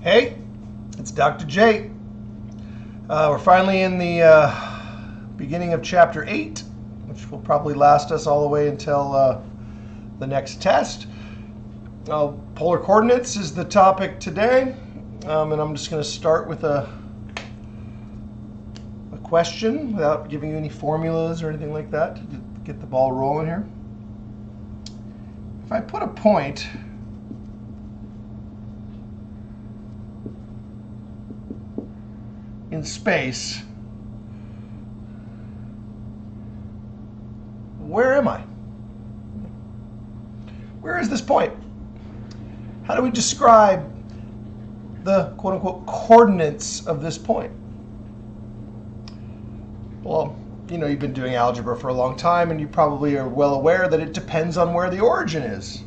Hey, it's Dr. J. We're finally in the beginning of Chapter 8, which will probably last us all the way until the next test. Polar coordinates is the topic today, and I'm just going to start with a question without giving you any formulas or anything like that to get the ball rolling here. If I put a point in space, where am I? Where is this point? How do we describe the quote-unquote coordinates of this point? Well, you've been doing algebra for a long time, and you probably are well aware that it depends on where the origin is.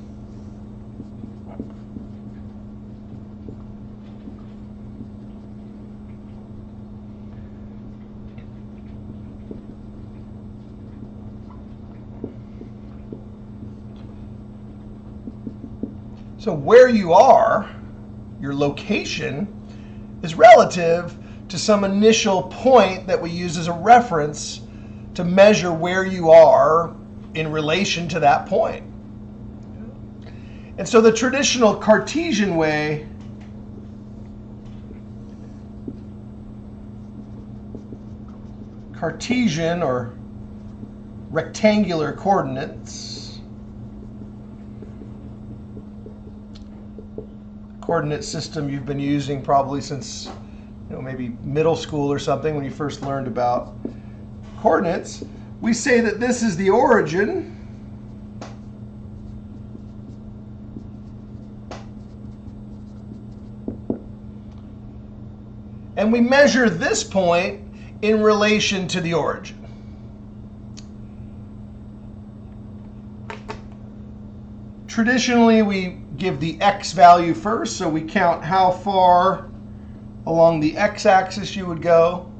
So where you are, your location, is relative to some initial point that we use as a reference to measure where you are in relation to that point. And so the traditional Cartesian way Cartesian or rectangular coordinates, coordinate system you've been using probably since maybe middle school or something when you first learned about coordinates. We say that this is the origin, and we measure this point in relation to the origin. Traditionally, we give the x value first, so we count how far along the x-axis you would go.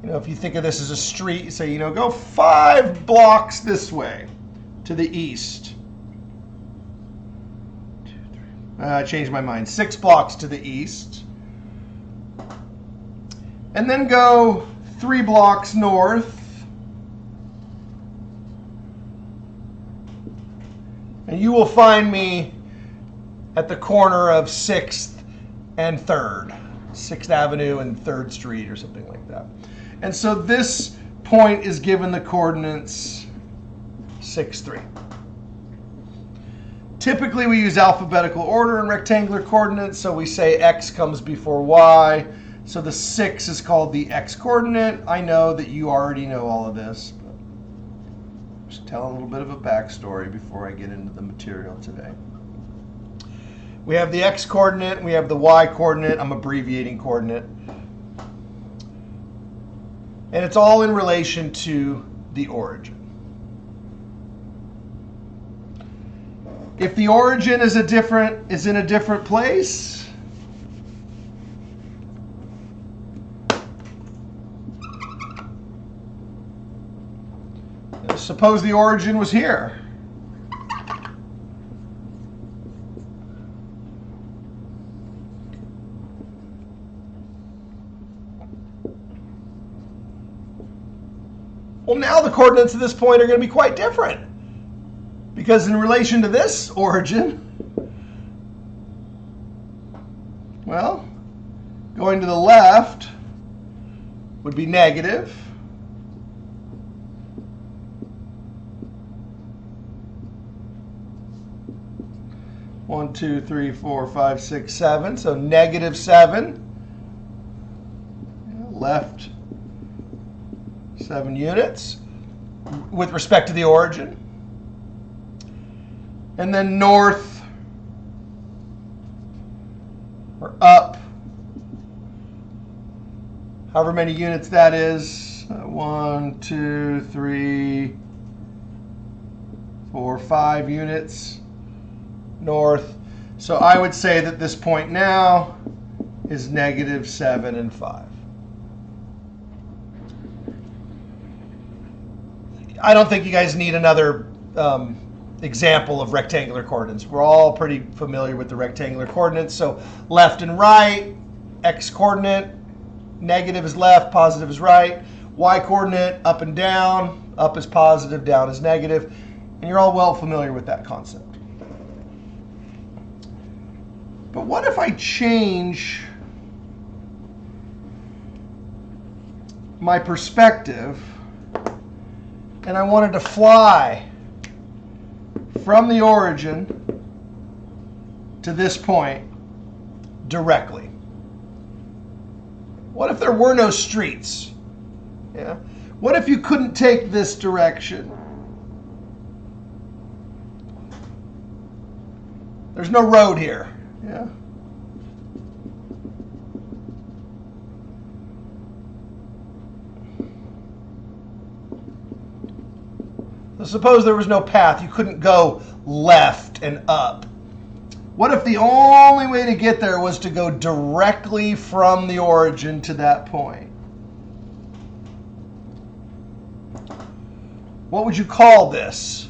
If you think of this as a street, you say, go 5 blocks this way to the east. I changed my mind. 6 blocks to the east. And then go 3 blocks north. And you will find me at the corner of 6th and 3rd. 6th Avenue and 3rd Street or something like that. And so this point is given the coordinates 6, 3. Typically we use alphabetical order in rectangular coordinates, so we say x comes before y. So the 6 is called the x coordinate. I know that you already know all of this, but just tell a little bit of a backstory before I get into the material today. We have the x coordinate, we have the y coordinate. I'm abbreviating coordinate. And it's all in relation to the origin. If the origin is in a different place, suppose the origin was here. Well, now the coordinates of this point are going to be quite different, because in relation to this origin, well, going to the left would be negative. One, 2, 3, 4, 5, 6, 7. So negative 7. Left 7 units with respect to the origin. And then north or up, however many units that is. 1, 2, 3, 4, 5 units north. So I would say that this point now is negative 7 and 5. I don't think you guys need another example of rectangular coordinates. We're all pretty familiar with the rectangular coordinates. So left and right, x coordinate, negative is left, positive is right. Y coordinate, up and down, up is positive, down is negative. And you're all well familiar with that concept. But what if I change my perspective and I wanted to fly from the origin to this point directly? What if there were no streets? Yeah. What if you couldn't take this direction? There's no road here. Yeah. So suppose there was no path. You couldn't go left and up. What if the only way to get there was to go directly from the origin to that point? What would you call this?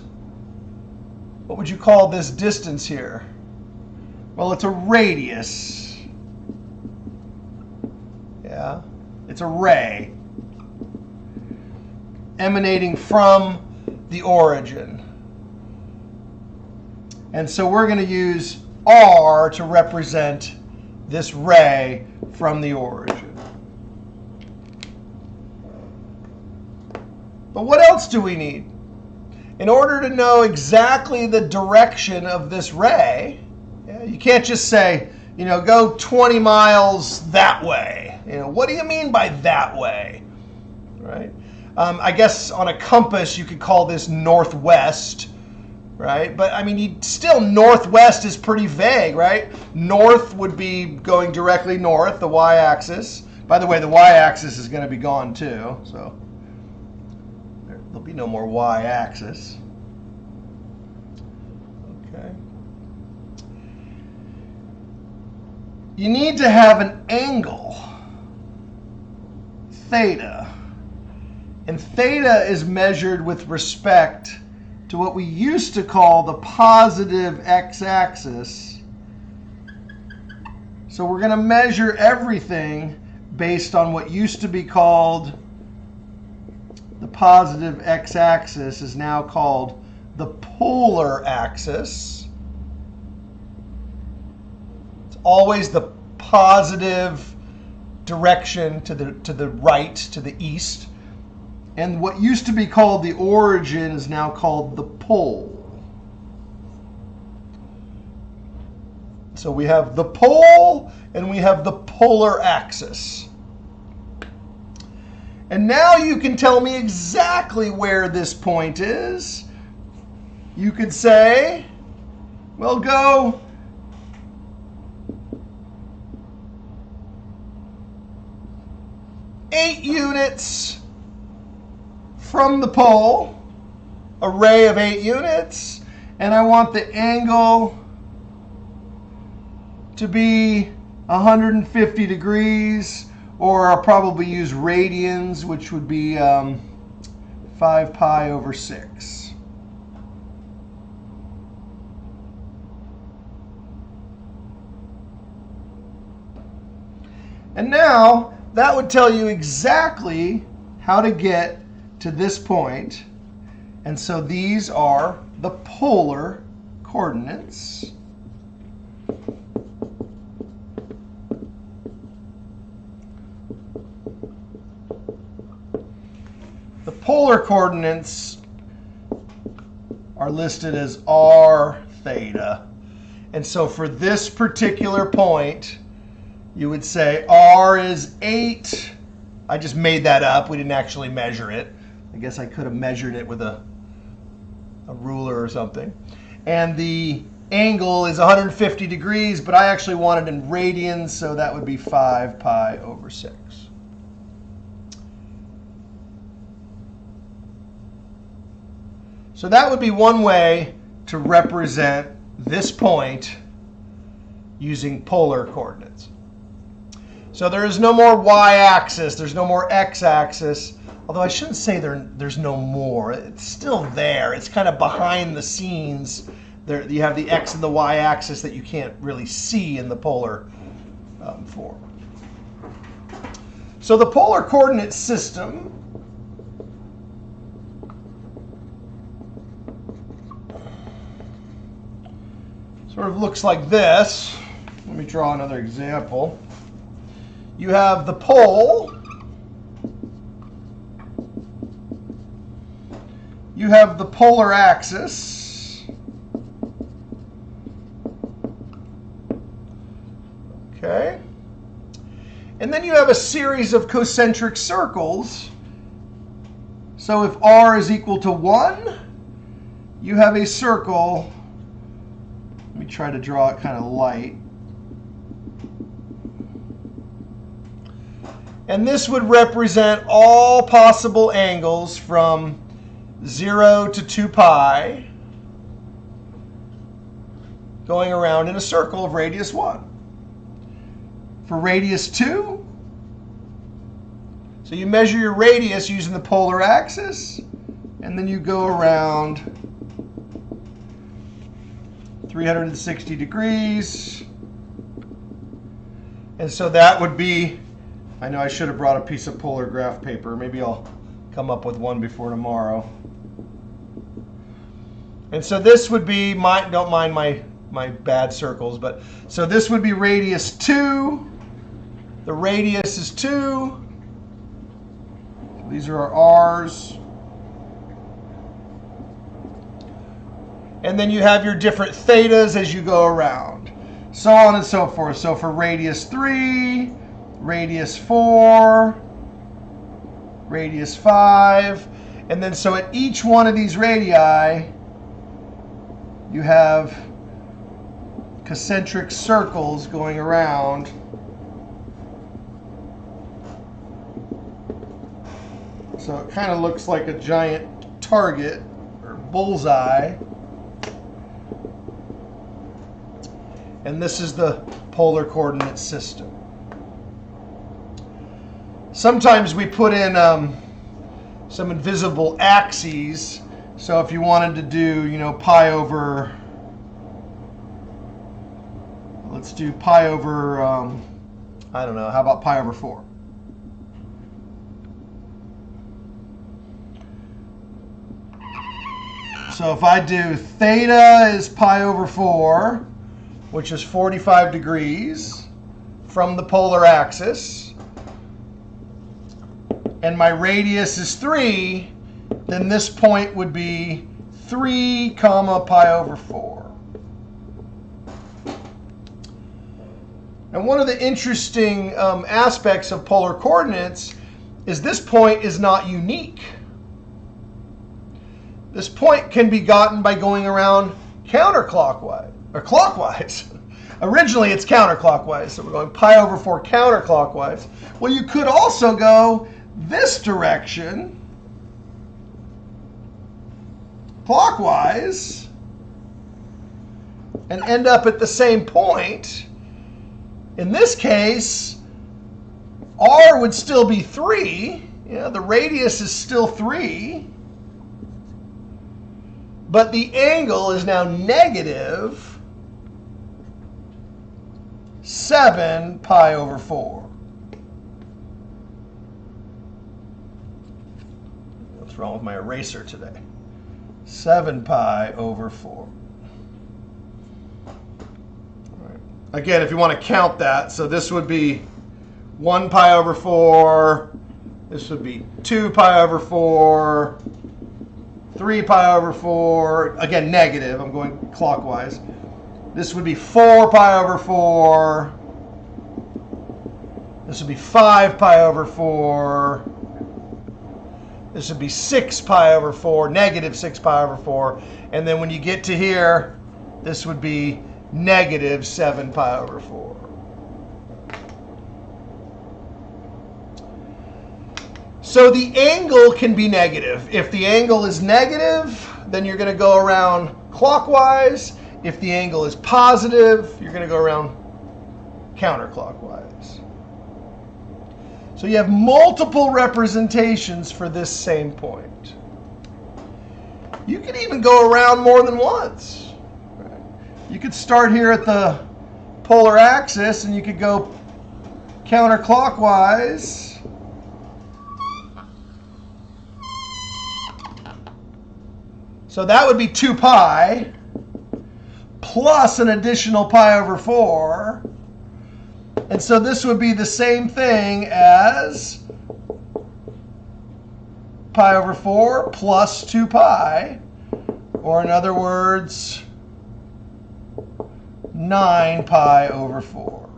What would you call this distance here? Well, it's a radius. Yeah, it's a ray emanating from the origin. And so we're going to use R to represent this ray from the origin. But what else do we need? In order to know exactly the direction of this ray, you can't just say, go 20 miles that way. What do you mean by that way? Right? I guess on a compass you could call this northwest, right? But I mean, still northwest is pretty vague, right? North would be going directly north, the y-axis. By the way, the y-axis is going to be gone too, so there'll be no more y-axis. Okay. You need to have an angle, theta. And theta is measured with respect to what we used to call the positive x-axis. So we're going to measure everything based on what used to be called the positive x-axis is now called the polar axis. It's always the positive direction to the right, to the east. And what used to be called the origin is now called the pole. So we have the pole and we have the polar axis. And now you can tell me exactly where this point is. You could say, well, go eight units from the pole, a ray of 8 units, and I want the angle to be 150 degrees, or I'll probably use radians, which would be 5 pi over 6. And now that would tell you exactly how to get to this point. And so these are the polar coordinates. The polar coordinates are listed as r theta. And so for this particular point, you would say r is 8. I just made that up. We didn't actually measure it. I guess I could have measured it with a ruler or something. And the angle is 150 degrees, but I actually want it in radians, so that would be 5 pi over 6. So that would be one way to represent this point using polar coordinates. So there is no more y-axis. There's no more x-axis. Although I shouldn't say there's no more. It's still there. It's kind of behind the scenes. There, you have the x and the y-axis that you can't really see in the polar form. So the polar coordinate system sort of looks like this. Let me draw another example. You have the pole. You have the polar axis. Okay. And then you have a series of concentric circles. So if r is equal to 1, you have a circle. Let me try to draw it kind of light. And this would represent all possible angles from 0 to 2 pi going around in a circle of radius 1. For radius 2, so you measure your radius using the polar axis, and then you go around 360 degrees. And so that would be, I know I should have brought a piece of polar graph paper. Maybe I'll come up with one before tomorrow. And so this would be, don't mind my bad circles, but so this would be radius 2. The radius is 2. These are our r's. And then you have your different thetas as you go around. So on and so forth. So for radius 3, radius 4, radius 5. And then so at each one of these radii, you have concentric circles going around. So it kind of looks like a giant target or bullseye. And this is the polar coordinate system. Sometimes we put in some invisible axes. So if you wanted to do, pi over, let's do pi over, I don't know, how about pi over 4? So if I do theta is pi over 4, which is 45 degrees from the polar axis, and my radius is 3, then this point would be 3 comma pi over 4. And one of the interesting aspects of polar coordinates is this point is not unique. This point can be gotten by going around counterclockwise, or clockwise. Originally, it's counterclockwise, so we're going pi over 4 counterclockwise. Well, you could also go this direction, clockwise, and end up at the same point. In this case, r would still be 3. The radius is still 3. But the angle is now negative 7 pi over 4. What's wrong with my eraser today? 7 pi over 4. Right. Again, if you want to count that, so this would be 1 pi over 4. This would be 2 pi over 4. 3 pi over 4, again, negative. I'm going clockwise. This would be 4 pi over 4. This would be 5 pi over 4. This would be 6 pi over 4, negative 6 pi over 4. And then when you get to here, this would be negative 7 pi over 4. So the angle can be negative. If the angle is negative, then you're going to go around clockwise. If the angle is positive, you're going to go around counterclockwise. So you have multiple representations for this same point. You could even go around more than once. You could start here at the polar axis and you could go counterclockwise. So that would be 2 pi plus an additional pi over 4. And so this would be the same thing as pi over 4 plus 2 pi, or in other words, 9 pi over 4.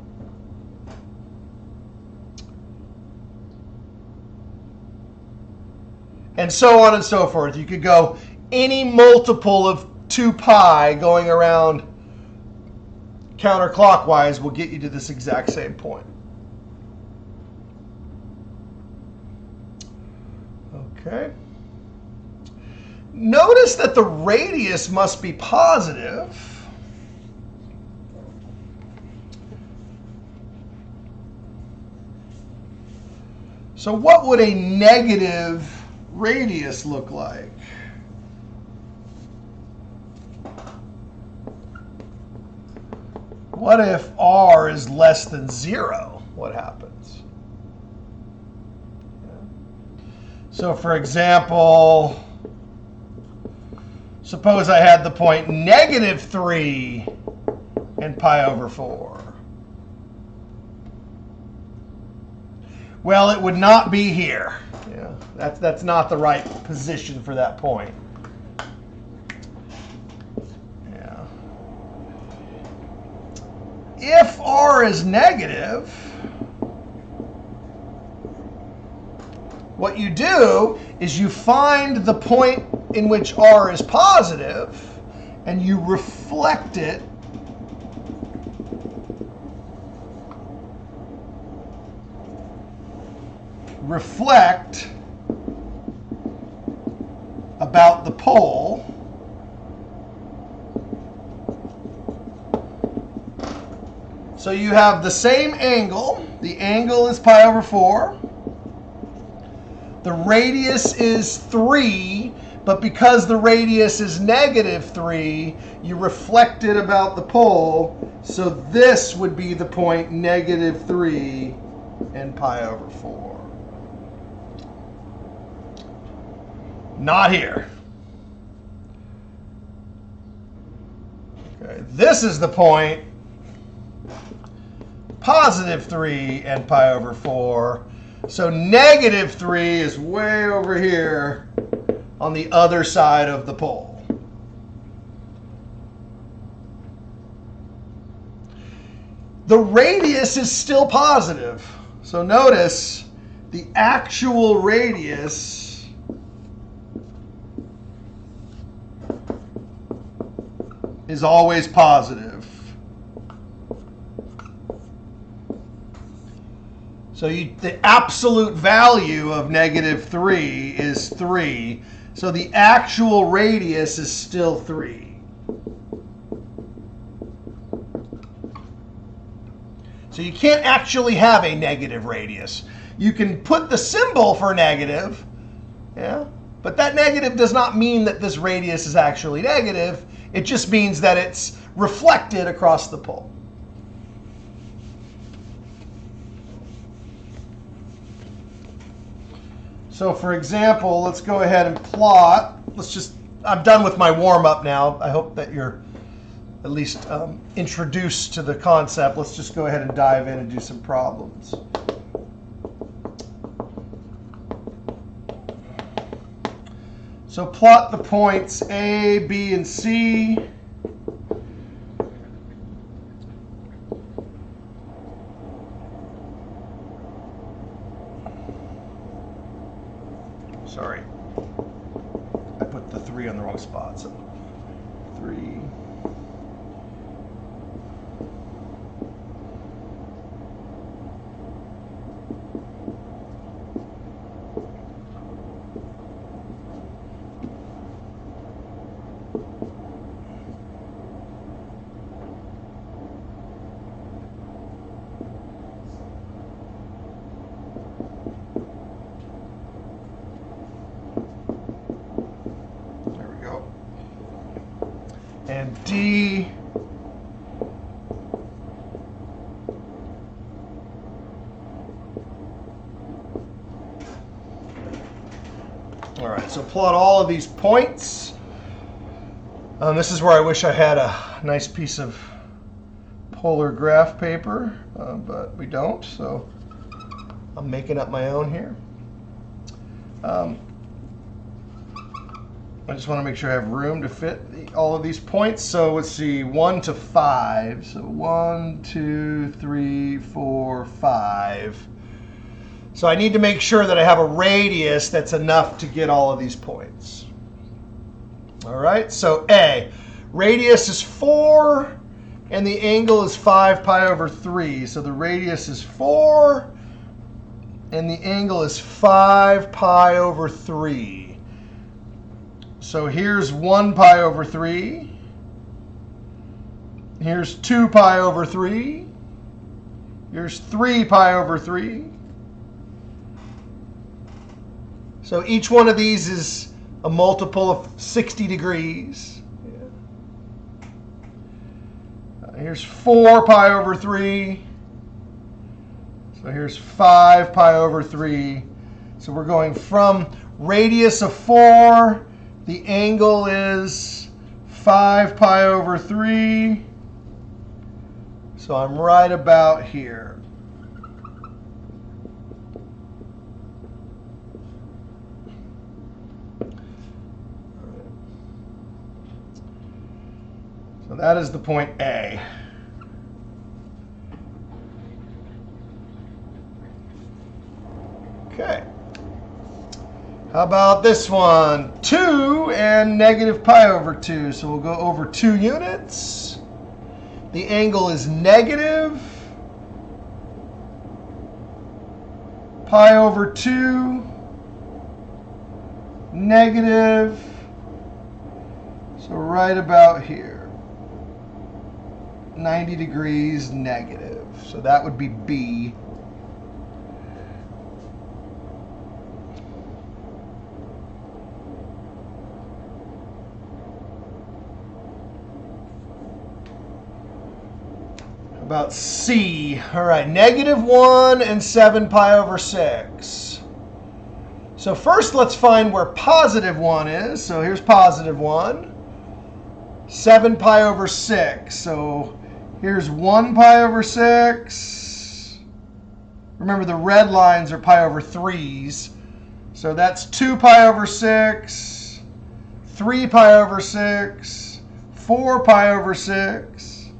And so on and so forth. You could go any multiple of 2 pi going around counterclockwise will get you to this exact same point. Okay. Notice that the radius must be positive. So what would a negative radius look like? What if r is less than 0? What happens? So for example, suppose I had the point -3 and pi over 4. Well, it would not be here. That's not the right position for that point. If r is negative, what you do is you find the point in which r is positive and you reflect it about the pole. So you have the same angle. The angle is pi over 4. The radius is 3, but because the radius is -3, you reflect it about the pole. So this would be the point -3 and pi over 4. Not here. Okay, this is the point +3 and pi over 4. So -3 is way over here on the other side of the pole. The radius is still positive. So notice the actual radius is always positive. So the absolute value of -3 is 3. So the actual radius is still 3. So you can't actually have a negative radius. You can put the symbol for negative, but that negative does not mean that this radius is actually negative. It just means that it's reflected across the pole. So for example, let's go ahead and plot. I'm done with my warm-up now. I hope that you're at least introduced to the concept. Let's just go ahead and dive in and do some problems. So plot the points A, B, and C. Sorry, I put the 3 on the wrong spot. So 3. D. All right, so plot all of these points. This is where I wish I had a nice piece of polar graph paper, but we don't, so I'm making up my own here. I just want to make sure I have room to fit all of these points. So let's see, 1 to 5. So 1, 2, 3, 4, 5. So I need to make sure that I have a radius that's enough to get all of these points. All right, so A, radius is 4, and the angle is 5 pi over 3. So the radius is 4, and the angle is 5 pi over 3. So here's 1 pi over 3. Here's 2 pi over 3. Here's 3 pi over 3. So each one of these is a multiple of 60 degrees. Here's 4 pi over 3. So here's 5 pi over 3. So we're going from radius of 4. The angle is 5 pi over 3. So I'm right about here. So that is the point A. Okay. How about this one? 2 and negative pi over 2. So we'll go over 2 units. The angle is negative pi over 2, negative. So right about here. 90 degrees negative. So that would be B. About C. All right, negative 1 and 7 pi over 6. So first let's find where positive 1 is. So here's positive 1. 7 pi over 6. So here's 1 pi over 6. Remember, the red lines are pi over 3s. So that's 2 pi over 6, 3 pi over 6, 4 pi over 6,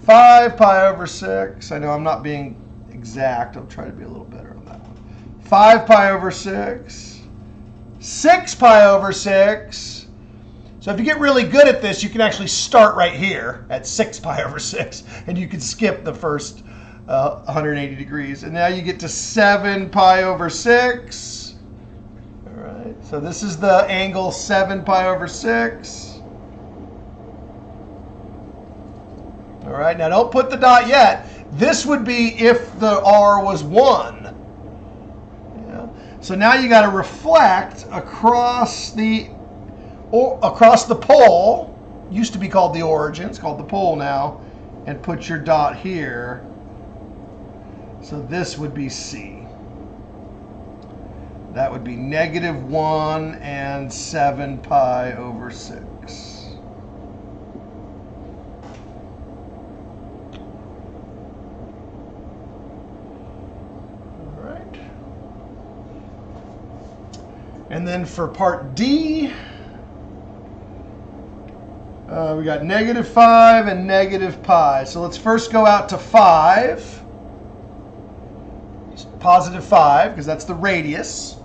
5 pi over 6. I know I'm not being exact. I'll try to be a little better on that one. 5 pi over 6, 6 pi over 6. So if you get really good at this, you can actually start right here at 6 pi over 6, and you can skip the first 180 degrees. And now you get to 7 pi over 6. All right, so this is the angle 7 pi over 6. All right, now don't put the dot yet. This would be if the R was 1. Yeah. So now you got to reflect across the pole. Used to be called the origin. It's called the pole now. And put your dot here. So this would be C. That would be negative 1 and 7 pi over 6. All right. And then for part D, we got negative 5 and negative pi. So let's first go out to 5. Positive 5, because that's the radius.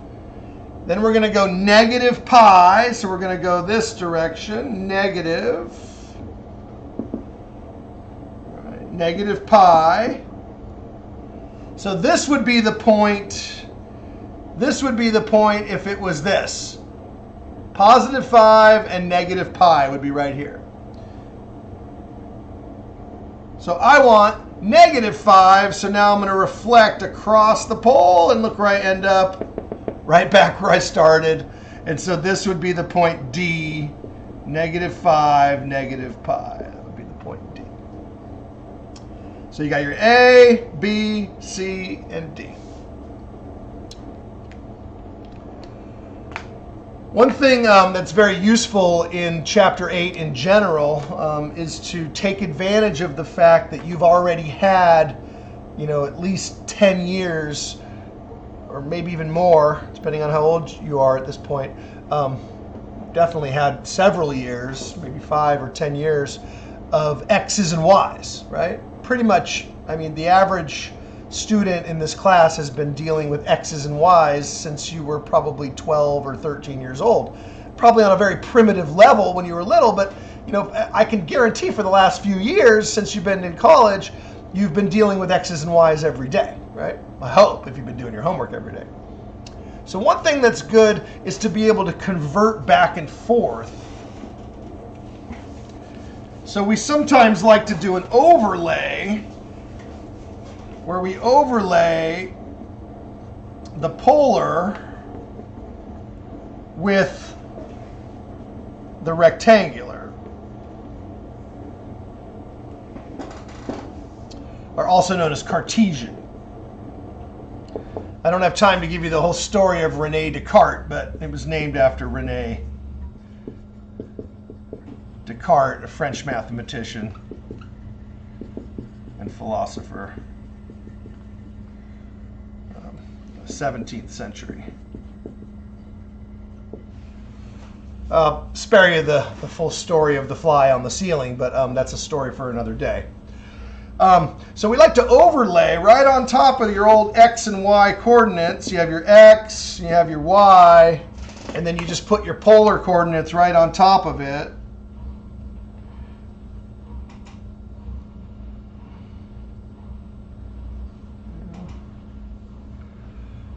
Then we're going to go negative pi. So we're going to go this direction, negative. All right, negative pi. So this would be the point. This would be the point if it was this. Positive 5 and negative pi would be right here. So I want negative 5, so now I'm going to reflect across the pole, and look where I end up, right back where I started. And so this would be the point D -5, -pi. That would be the point D. So you got your A, B, C, and D. One thing that's very useful in Chapter 8 in general is to take advantage of the fact that you've already had, at least 10 years, or maybe even more, depending on how old you are at this point. Definitely had several years, maybe 5 or 10 years, of X's and Y's, right? Pretty much, the average student in this class has been dealing with X's and Y's since you were probably 12 or 13 years old. Probably on a very primitive level when you were little, but I can guarantee for the last few years since you've been in college, you've been dealing with X's and Y's every day, right? I hope, if you've been doing your homework every day. So one thing that's good is to be able to convert back and forth. So we sometimes like to do an overlay, where we overlay the polar with the rectangular, or also known as Cartesian. I don't have time to give you the whole story of René Descartes, but it was named after René Descartes, a French mathematician and philosopher. 17th century. Spare you the full story of the fly on the ceiling, but that's a story for another day. So we like to overlay right on top of your old X and Y coordinates. You have your X, you have your Y, and then you just put your polar coordinates right on top of it.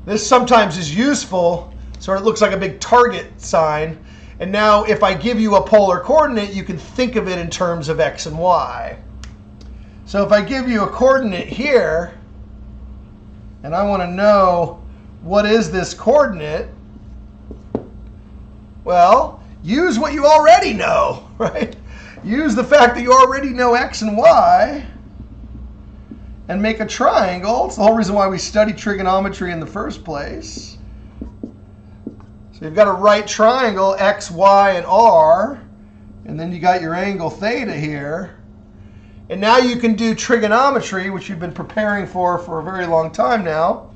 This sometimes is useful, so it looks like a big target sign. And now if I give you a polar coordinate, you can think of it in terms of X and Y. So if I give you a coordinate here, and I want to know what is this coordinate, well, use what you already know, right? Use the fact that you already know X and Y, and make a triangle. It's the whole reason why we study trigonometry in the first place. So you've got a right triangle, X, Y, and R, and then you got your angle theta here. And now you can do trigonometry, which you've been preparing for a very long time now.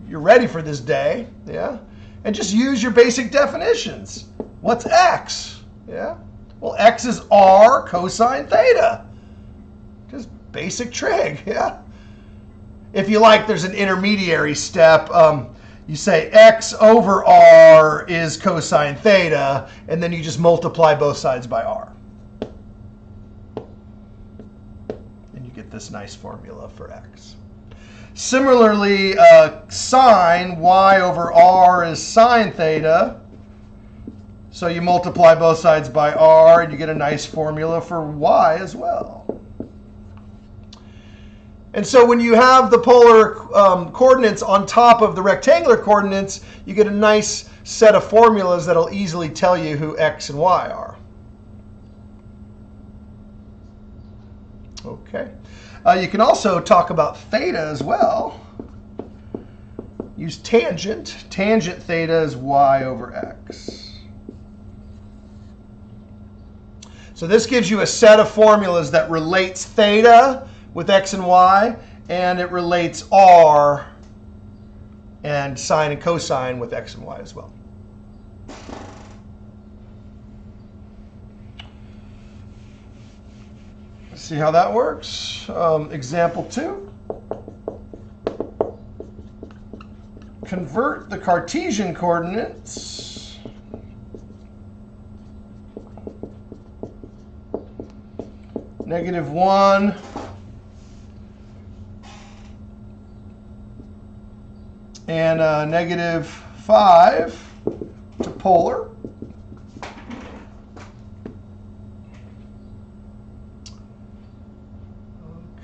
You're ready for this day, yeah? And just use your basic definitions. What's X? Yeah? Well, X is R cosine theta. Just basic trig, yeah? If you like, there's an intermediary step. You say X over R is cosine theta, and then you just multiply both sides by R. And you get this nice formula for X. Similarly, sine Y over R is sine theta. So you multiply both sides by R, and you get a nice formula for Y as well. And so when you have the polar coordinates on top of the rectangular coordinates, you get a nice set of formulas that'll easily tell you who X and Y are. Okay. You can also talk about theta as well. Use tangent. Tangent theta is Y over X. So this gives you a set of formulas that relates theta with X and Y, and it relates R and sine and cosine with X and Y as well. Let's see how that works. Example 2. Convert the Cartesian coordinates -1 and -5 to polar.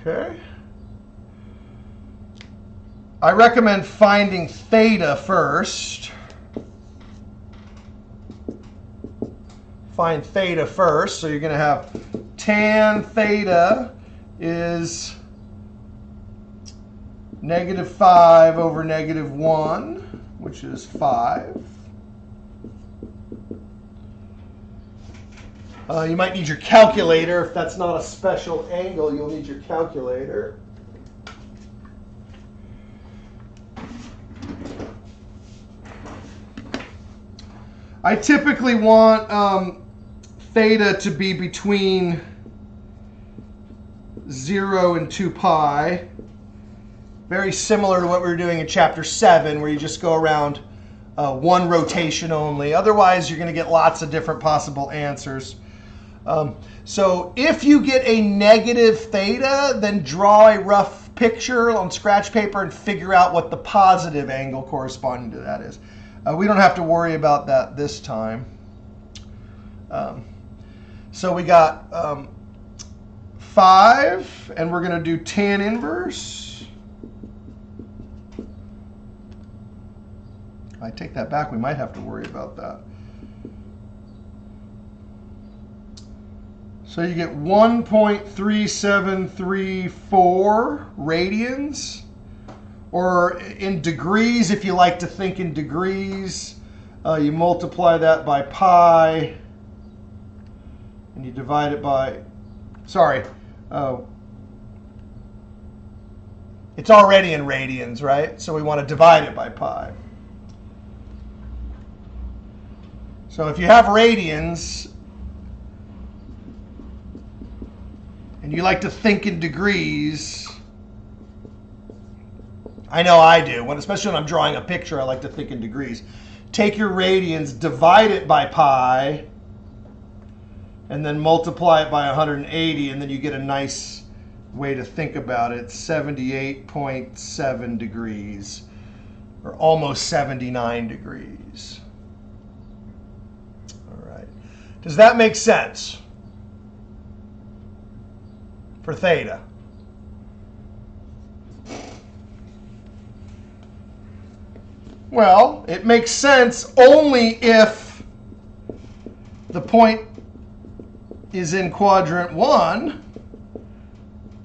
Okay. I recommend finding theta first. find theta first. So you're going to have tan theta is -5 over -1, which is 5. You might need your calculator. If that's not a special angle, you'll need your calculator. I typically want theta to be between 0 and 2 pi. Very similar to what we were doing in chapter 7, where you just go around one rotation only. Otherwise, you're going to get lots of different possible answers. So if you get a negative theta, then draw a rough picture on scratch paper and figure out what the positive angle corresponding to that is. We don't have to worry about that this time. So we got 5, and we're going to do tan inverse. I take that back. We might have to worry about that. So you get 1.3734 radians, or in degrees, if you like to think in degrees, you multiply that by pi, and you divide it by, it's already in radians, right? So we want to divide it by pi. So if you have radians, and you like to think in degrees, I know I do, especially when I'm drawing a picture, I like to think in degrees. Take your radians, divide it by pi, and then multiply it by 180, and then you get a nice way to think about it, 78.7 degrees, or almost 79 degrees. All right. Does that make sense for theta? Well, it makes sense only if the point is in quadrant 1.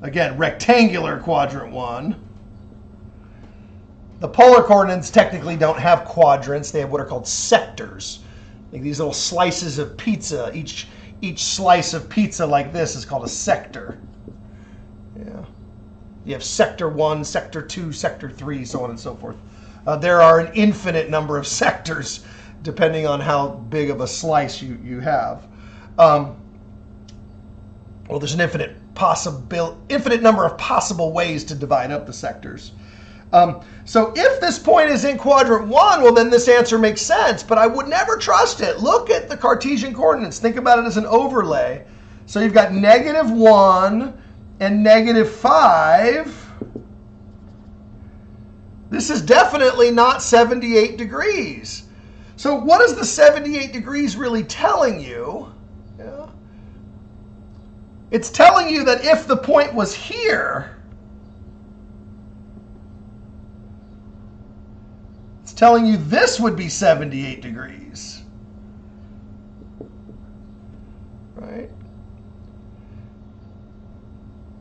Again, rectangular quadrant 1. The polar coordinates technically don't have quadrants. They have what are called sectors. Like these little slices of pizza. Each slice of pizza like this is called a sector. Yeah. You have sector 1, sector 2, sector 3, so on and so forth. There are an infinite number of sectors depending on how big of a slice you have. Well, there's an infinite number of possible ways to divide up the sectors. So if this point is in quadrant 1, well, then this answer makes sense, but I would never trust it. Look at the Cartesian coordinates. Think about it as an overlay. So you've got -1 and -5. This is definitely not 78 degrees. So what is the 78 degrees really telling you? Yeah. It's telling you that if the point was here, it's telling you this would be 78 degrees. Right?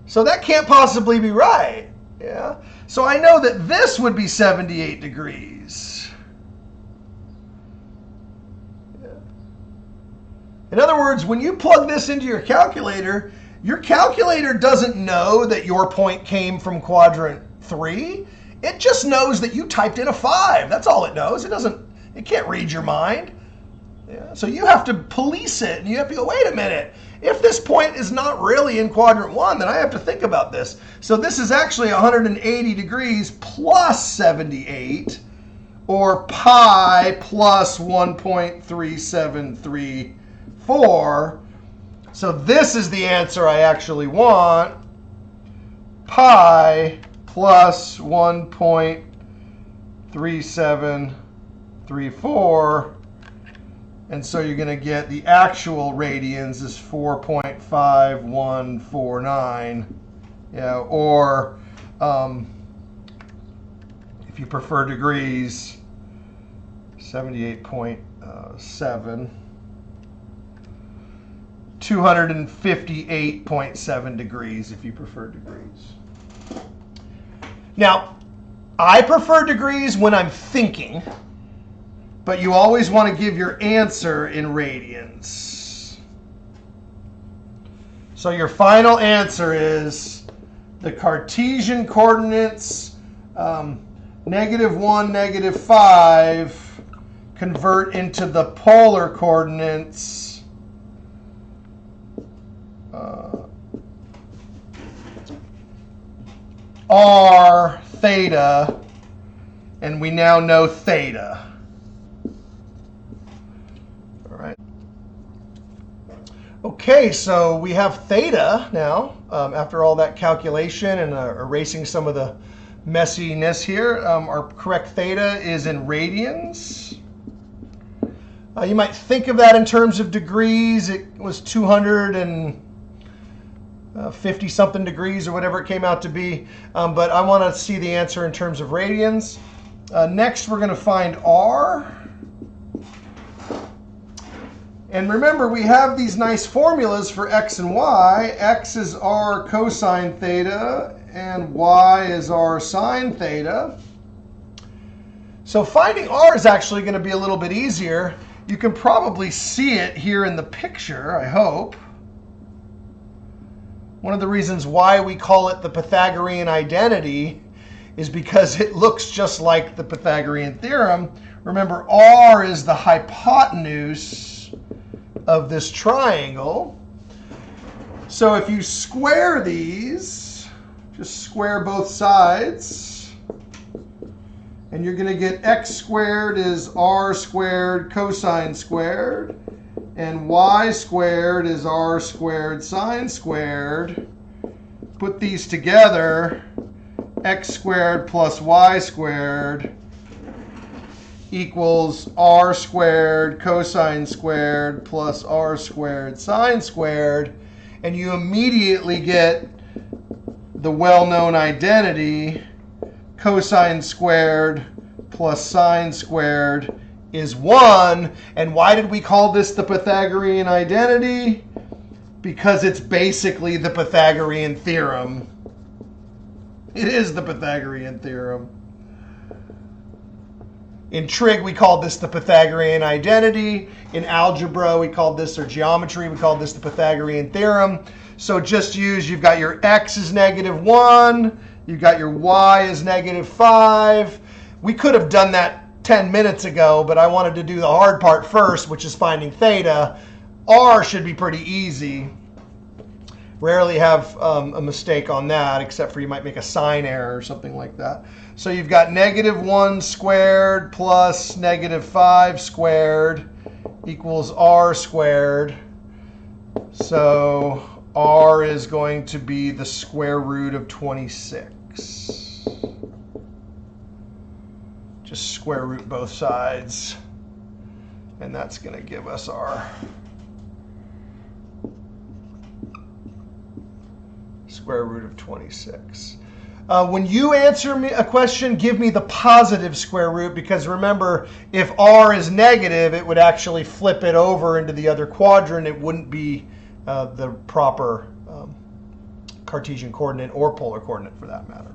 So that can't possibly be right. Yeah. So I know that this would be 78 degrees. Yeah. In other words, when you plug this into your calculator doesn't know that your point came from quadrant 3. It just knows that you typed in a 5. That's all it knows. It can't read your mind. Yeah. So you have to police it, and you have to go, wait a minute. If this point is not really in quadrant 1, then I have to think about this. So this is actually 180 degrees plus 78, or pi plus 1.3734. So this is the answer I actually want. Pi plus 1.3734. And so you're going to get the actual radians is 4.5149. Yeah, or if you prefer degrees, 78.7. 258.7 degrees if you prefer degrees. Now, I prefer degrees when I'm thinking, but you always want to give your answer in radians. So your final answer is the Cartesian coordinates, -1, -5, convert into the polar coordinates r theta, and we now know theta. All right. Okay, so we have theta now, after all that calculation and erasing some of the messiness here. Our correct theta is in radians. You might think of that in terms of degrees. It was 250 something degrees or whatever it came out to be. But I want to see the answer in terms of radians. Next, we're going to find r. And remember, we have these nice formulas for x and y. X is r cosine theta, and y is r sine theta. So finding r is actually going to be a little bit easier. You can probably see it here in the picture, I hope. One of the reasons why we call it the Pythagorean identity is because it looks just like the Pythagorean theorem. Remember, r is the hypotenuse of this triangle. So if you square these, just square both sides, and you're going to get x squared is r squared cosine squared, and y squared is r squared sine squared. Put these together, x squared plus y squared equals r squared cosine squared plus r squared sine squared. And you immediately get the well-known identity, cosine squared plus sine squared is 1. And why did we call this the Pythagorean identity? Because it's basically the Pythagorean theorem. It is the Pythagorean theorem. In trig, we called this the Pythagorean identity. In algebra, we called this, or geometry, we called this the Pythagorean theorem. So just use, you've got your x is -1, you've got your y is -5. We could have done that 10 minutes ago, but I wanted to do the hard part first, which is finding theta. R should be pretty easy. Rarely have a mistake on that, except for you might make a sign error or something like that. So you've got -1 squared plus -5 squared equals r squared. So r is going to be the square root of 26. Just square root both sides. And that's going to give us our square root of 26. When you answer me a question, give me the positive square root, because remember, if r is negative, it would actually flip it over into the other quadrant. It wouldn't be the proper Cartesian coordinate or polar coordinate for that matter.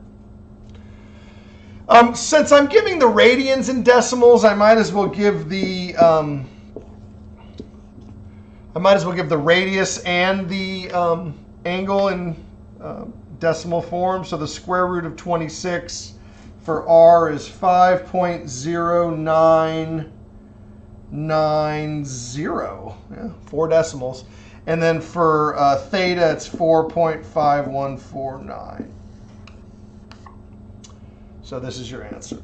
Since I'm giving the radians in decimals, I might as well give the radius and the angle in decimal form. So the square root of 26 for r is 5.0990. Yeah, 4 decimals. And then for theta, it's 4.5149. So this is your answer.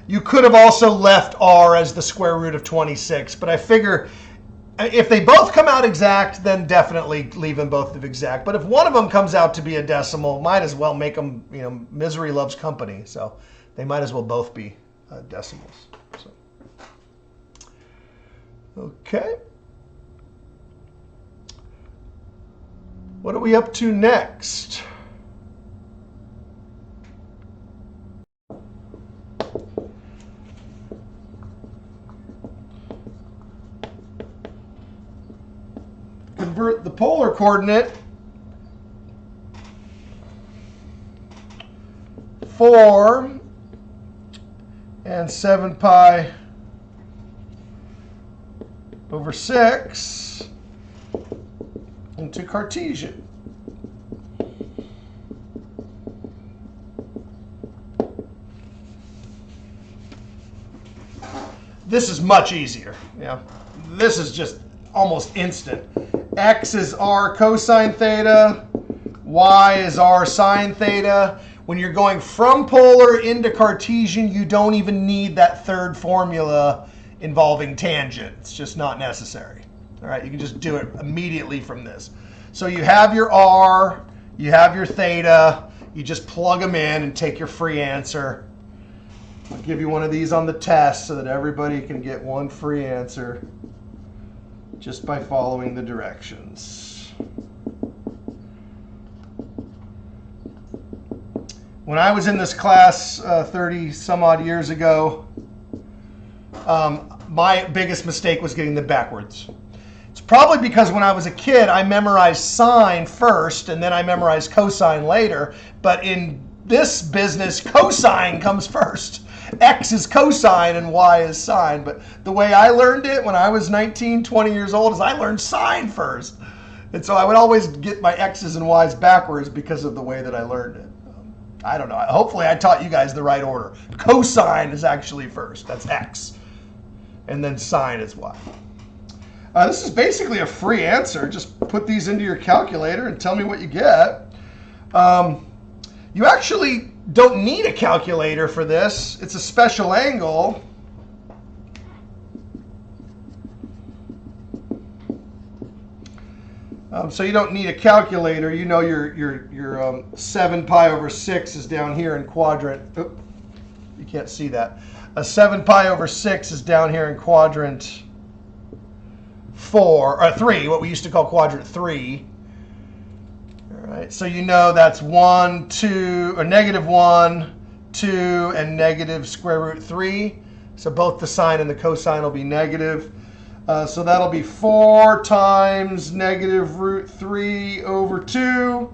You could have also left r as the square root of 26, but I figure if they both come out exact, then definitely leave them both exact. But if one of them comes out to be a decimal, might as well make them, misery loves company. So they might as well both be decimals. So. Okay. What are we up to next? polar coordinate, 4 and 7 pi over 6 into Cartesian. This is much easier. Yeah, this is just almost instant. X is r cosine theta, y is r sine theta. When you're going from polar into Cartesian, you don't even need that third formula involving tangent. It's just not necessary. All right, you can just do it immediately from this. So you have your r, you have your theta, you just plug them in and take your free answer. I'll give you one of these on the test so that everybody can get one free answer just by following the directions. When I was in this class 30 some odd years ago, my biggest mistake was getting them backwards. It's probably because when I was a kid, I memorized sine first and then I memorized cosine later. But in this business, cosine comes first. X is cosine and y is sine. But the way I learned it when I was 19, 20 years old is I learned sine first. And so I would always get my x's and y's backwards because of the way that I learned it. I don't know. Hopefully I taught you guys the right order. Cosine is actually first. That's x. And then sine is y. This is basically a free answer. Just put these into your calculator and tell me what you get. You actually don't need a calculator for this. It's a special angle. So you don't need a calculator. You know your 7 pi over 6 is down here in quadrant. Oop, you can't see that. A 7 pi over 6 is down here in quadrant 4 or 3, what we used to call quadrant 3. All right, so you know that's 1, 2, or negative 1, 2, and negative square root 3. So both the sine and the cosine will be negative. So that'll be 4 times negative root 3 over 2.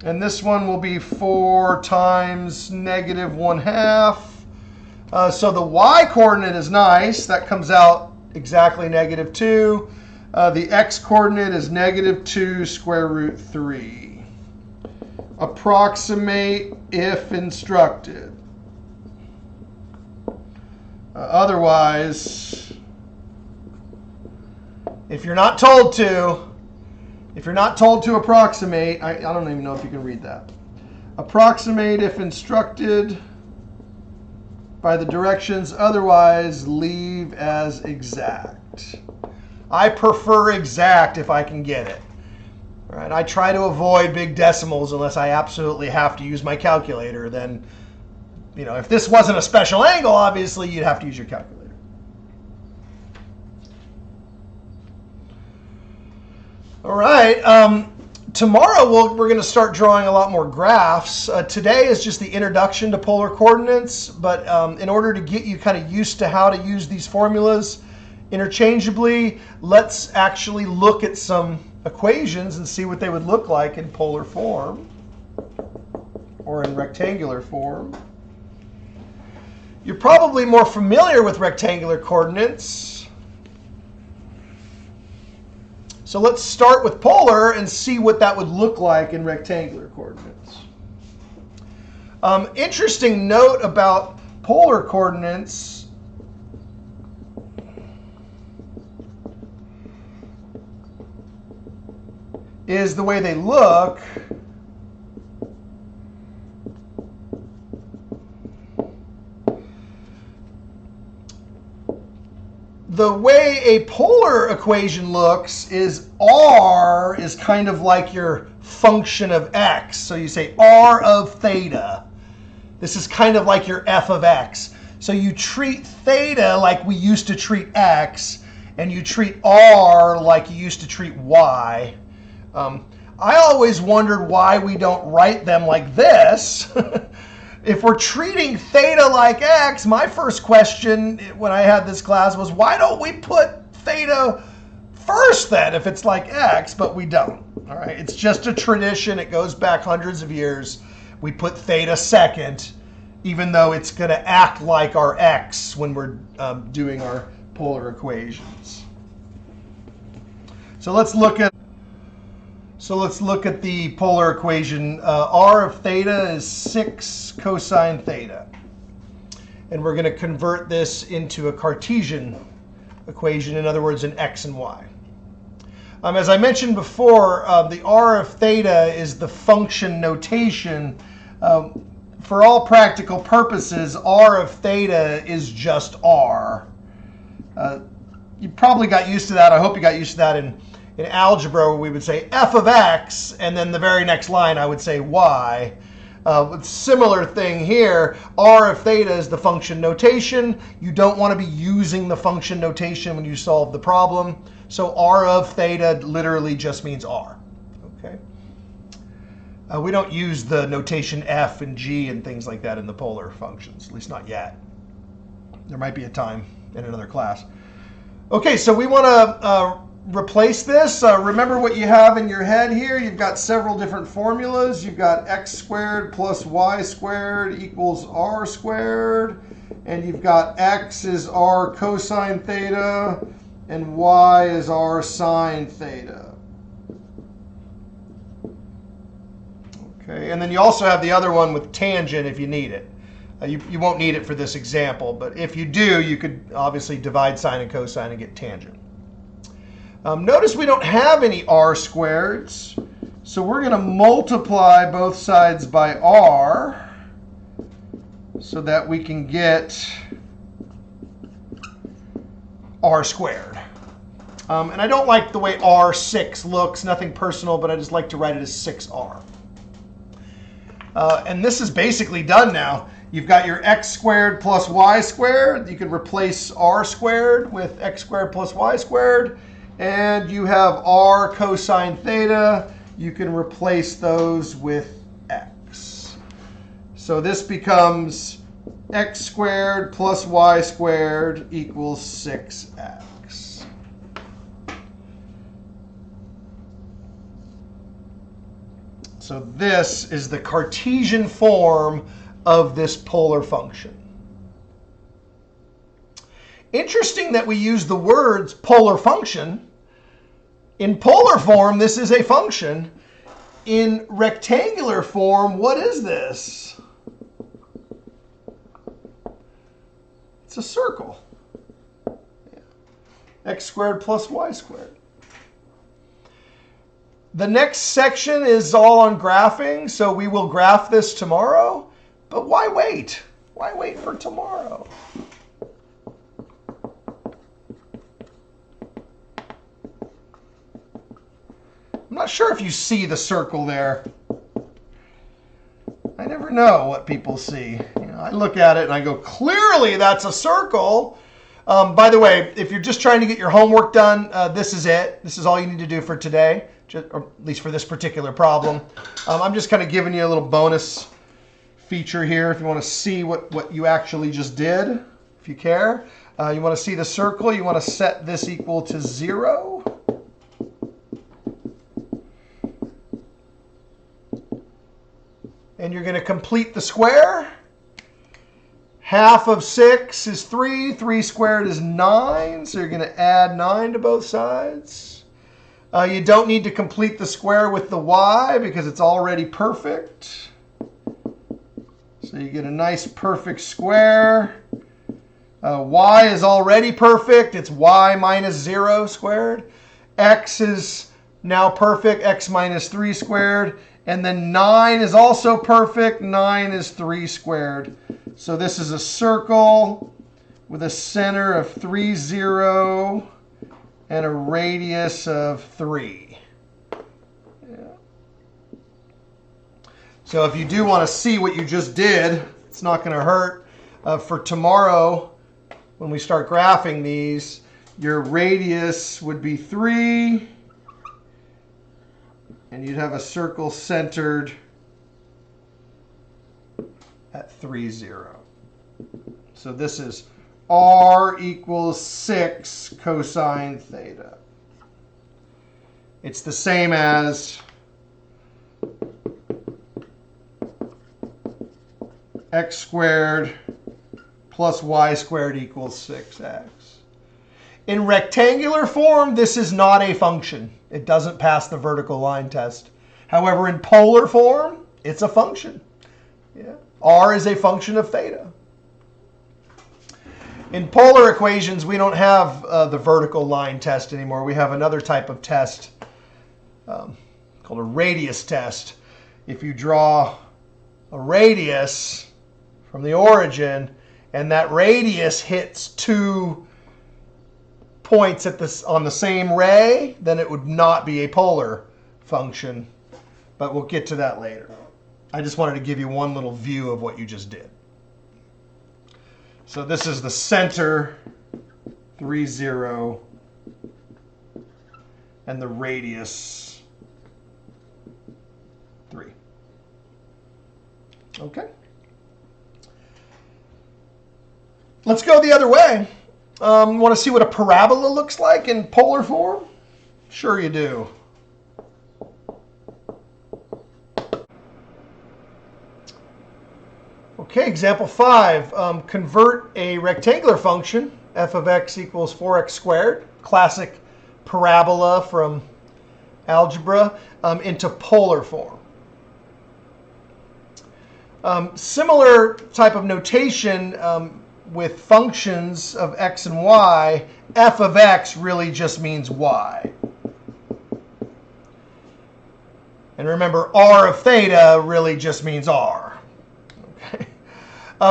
And this one will be 4 times negative 1/2. So the y coordinate is nice. That comes out exactly negative 2. The x coordinate is negative 2 square root 3. Approximate if instructed. Otherwise, if you're not told to approximate, I don't even know if you can read that. Approximate if instructed by the directions, otherwise leave as exact. I prefer exact if I can get it. All right, I try to avoid big decimals unless I absolutely have to use my calculator. Then, you know, if this wasn't a special angle, obviously you'd have to use your calculator. All right, tomorrow we're going to start drawing a lot more graphs. Today is just the introduction to polar coordinates, but in order to get you kind of used to how to use these formulas interchangeably, let's actually look at some equations and see what they would look like in polar form or in rectangular form. You're probably more familiar with rectangular coordinates. So let's start with polar and see what that would look like in rectangular coordinates. Interesting note about polar coordinates is the way they look. The way a polar equation looks is r is kind of like your function of x. So you say r of theta. This is kind of like your f of x. So you treat theta like we used to treat x, and you treat r like you used to treat y. I always wondered why we don't write them like this. If we're treating theta like x, my first question when I had this class was, why don't we put theta first then if it's like x, but we don't. All right, it's just a tradition. It goes back hundreds of years. We put theta second, even though it's going to act like our x when we're doing our polar equations. So let's look at the polar equation. R of theta is 6 cosine theta. And we're going to convert this into a Cartesian equation, in other words, an x and y. As I mentioned before, the R of theta is the function notation. For all practical purposes, R of theta is just R. You probably got used to that. I hope you got used to that in algebra, where we would say f of x, and then the very next line I would say y. Similar thing here. R of theta is the function notation. You don't want to be using the function notation when you solve the problem. So R of theta literally just means R. Okay. We don't use the notation f and g and things like that in the polar functions, at least not yet. There might be a time in another class. Okay, so we want to replace this. Remember what you have in your head here. You've got several different formulas. You've got x squared plus y squared equals r squared. And you've got x is r cosine theta and y is r sine theta. Okay, and then you also have the other one with tangent if you need it. You won't need it for this example, but if you do, you could obviously divide sine and cosine and get tangent. Notice we don't have any r squareds, so we're going to multiply both sides by r so that we can get r squared. And I don't like the way r6 looks, nothing personal, but I just like to write it as 6r. And this is basically done now. You've got your x squared plus y squared. You can replace r squared with x squared plus y squared. And you have r cosine theta. You can replace those with x. So this becomes x squared plus y squared equals 6x. So this is the Cartesian form of this polar function. Interesting that we use the words polar function. In polar form, this is a function. In rectangular form, what is this? It's a circle. X squared plus y squared. The next section is all on graphing, so we will graph this tomorrow. But why wait? Why wait for tomorrow? I'm not sure if you see the circle there. I never know what people see. You know, I look at it and I go, clearly that's a circle. By the way, if you're just trying to get your homework done, this is it. This is all you need to do for today, or at least for this particular problem. I'm just kind of giving you a little bonus feature here if you want to see what you actually just did, if you care. You want to see the circle. You want to set this equal to 0. And you're going to complete the square. Half of 6 is 3. 3 squared is 9. So you're going to add 9 to both sides. You don't need to complete the square with the y because it's already perfect. So you get a nice perfect square. Y is already perfect. It's y minus 0 squared. X is now perfect. X minus 3 squared. And then 9 is also perfect. 9 is 3 squared. So this is a circle with a center of 3, 0, and a radius of 3. Yeah. So if you do want to see what you just did, it's not going to hurt. For tomorrow, when we start graphing these, your radius would be 3. And you'd have a circle centered at 3, 0. So this is r equals 6 cosine theta. It's the same as x squared plus y squared equals 6x. In rectangular form, this is not a function. It doesn't pass the vertical line test. However, in polar form, it's a function. Yeah. R is a function of theta. In polar equations, we don't have the vertical line test anymore. We have another type of test called a radius test. If you draw a radius from the origin, and that radius hits 2 points on the same ray, then it would not be a polar function. But we'll get to that later. I just wanted to give you one little view of what you just did. So this is the center, 3, 0, and the radius, 3. Okay. Let's go the other way. Want to see what a parabola looks like in polar form? Sure you do. Okay, example 5. Convert a rectangular function, f of x equals 4x squared, classic parabola from algebra, into polar form. Similar type of notation with functions of x and y. F of x really just means y. And remember, r of theta really just means r. Okay.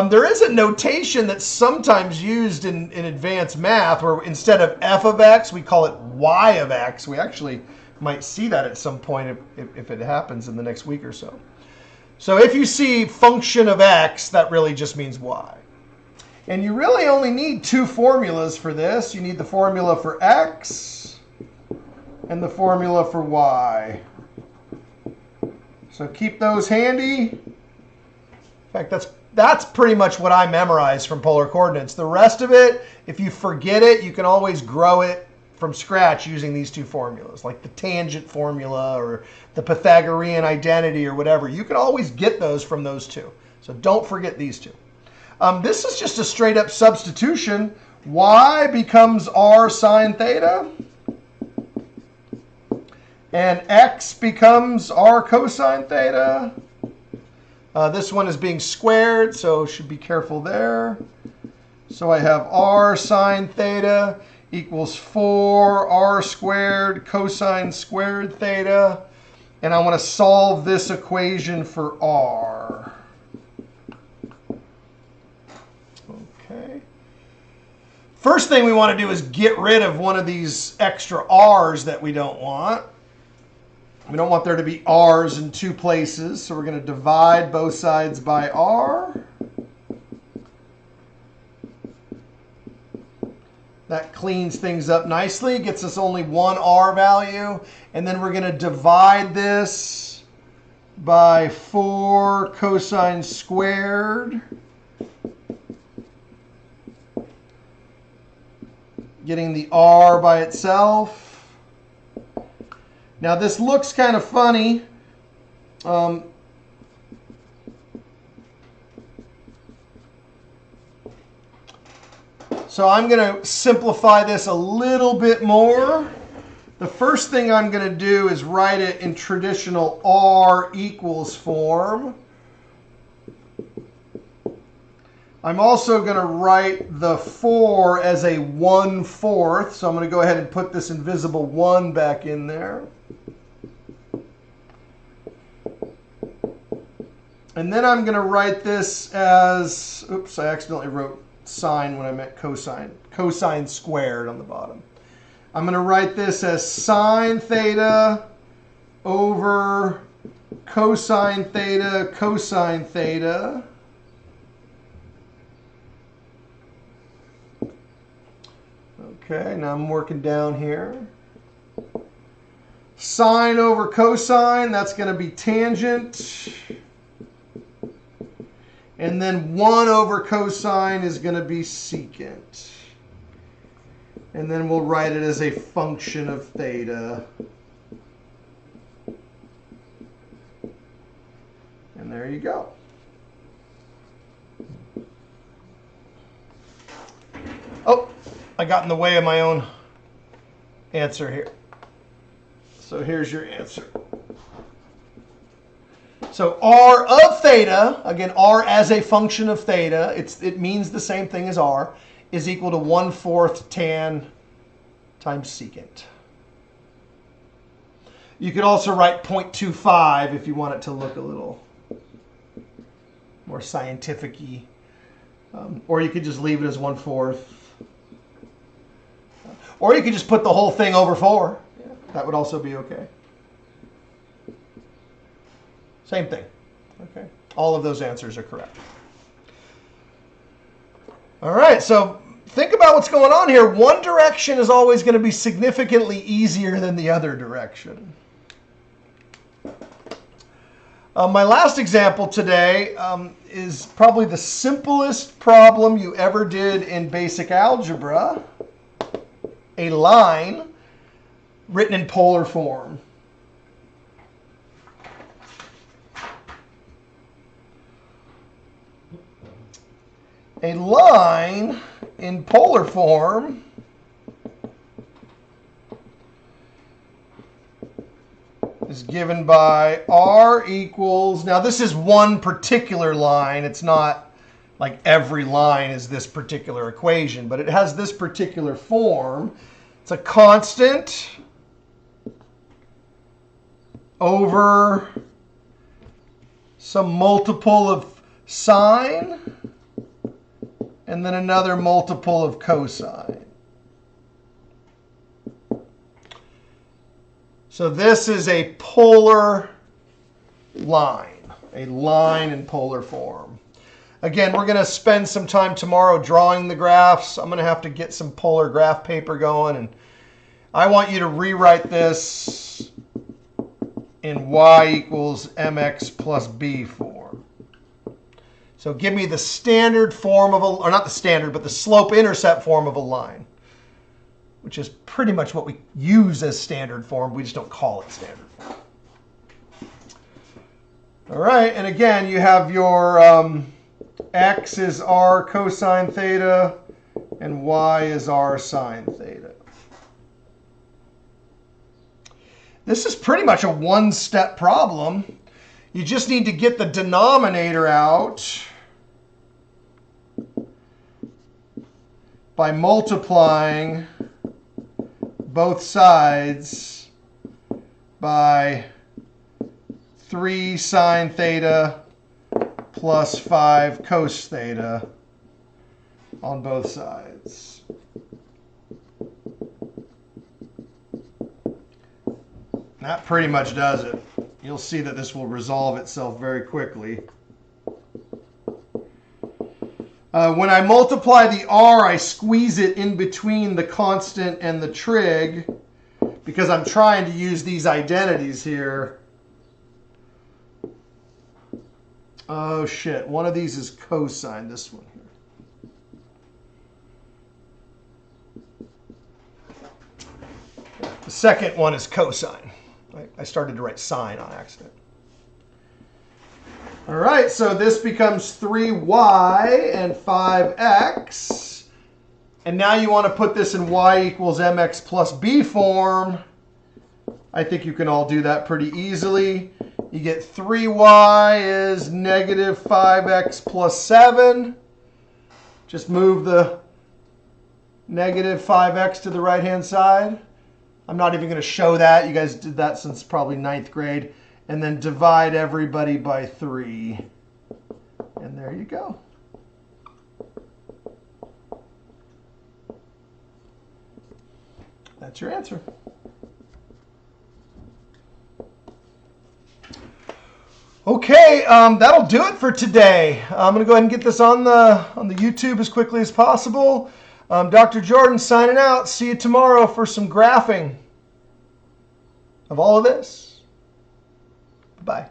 There is a notation that's sometimes used in advanced math where instead of f of x, we call it y of x. We actually might see that at some point if it happens in the next week or so. So if you see function of x, that really just means y. And you really only need 2 formulas for this. You need the formula for x and the formula for y. So keep those handy. In fact, that's pretty much what I memorized from polar coordinates. The rest of it, if you forget it, you can always grow it from scratch using these 2 formulas, like the tangent formula or the Pythagorean identity or whatever. You can always get those from those 2. So don't forget these 2. This is just a straight up substitution. Y becomes r sine theta. And x becomes r cosine theta. This one is being squared, so should be careful there. So I have r sine theta equals 4r squared cosine squared theta. And I want to solve this equation for r. Okay. First thing we want to do is get rid of one of these extra r's that we don't want. We don't want there to be r's in 2 places, so we're going to divide both sides by r. That cleans things up nicely, gets us only 1 r value. And then we're going to divide this by 4 cosine squared. Getting the r by itself. Now this looks kind of funny. So I'm going to simplify this a little bit more. The first thing I'm going to do is write it in traditional r equals form. I'm also going to write the 4 as a 1/4. So I'm going to go ahead and put this invisible 1 back in there. And then I'm going to write this as, oops, I accidentally wrote sine when I meant cosine. Cosine squared on the bottom. I'm going to write this as sine theta over cosine theta cosine theta. Okay, now I'm working down here. Sine over cosine, that's going to be tangent. And then 1 over cosine is going to be secant. And then we'll write it as a function of theta. And there you go. Oh, I got in the way of my own answer here. So here's your answer. So r of theta, again, r as a function of theta, it means the same thing as r, is equal to 1/4 tan times secant. You could also write 0.25 if you want it to look a little more scientific-y. Or you could just leave it as 1/4. Or you could just put the whole thing over 4. Yeah, that would also be okay. Same thing. Okay. All of those answers are correct. All right, so think about what's going on here. One direction is always going to be significantly easier than the other direction. My last example today is probably the simplest problem you ever did in basic algebra. A line written in polar form. A line in polar form is given by r equals, now this is one particular line. It's not like every line is this particular equation, but it has this particular form. It's a constant over some multiple of sine and then another multiple of cosine. So this is a polar line, a line in polar form. Again, we're going to spend some time tomorrow drawing the graphs. I'm going to have to get some polar graph paper going. And I want you to rewrite this in y equals mx plus b form. So give me the standard form of a, or not the standard, but the slope-intercept form of a line, which is pretty much what we use as standard form. We just don't call it standard form. All right, and again, you have your x is r cosine theta, and y is r sine theta. This is pretty much a one-step problem. You just need to get the denominator out by multiplying both sides by 3 sine theta plus 5 cos theta on both sides. That pretty much does it. You'll see that this will resolve itself very quickly. When I multiply the r, I squeeze it in between the constant and the trig because I'm trying to use these identities here. Oh, shit. One of these is cosine, this one here. The second one is cosine. I started to write sine on accident. All right, so this becomes 3y and 5x. And now you want to put this in y equals mx plus b form. I think you can all do that pretty easily. You get 3y is negative 5x plus 7. Just move the negative 5x to the right-hand side. I'm not even going to show that. You guys did that since probably 9th grade. And then divide everybody by 3. And there you go. That's your answer. Okay, that'll do it for today. I'm going to go ahead and get this on the YouTube as quickly as possible. Dr. Jordan signing out. See you tomorrow for some graphing of all of this. Bye.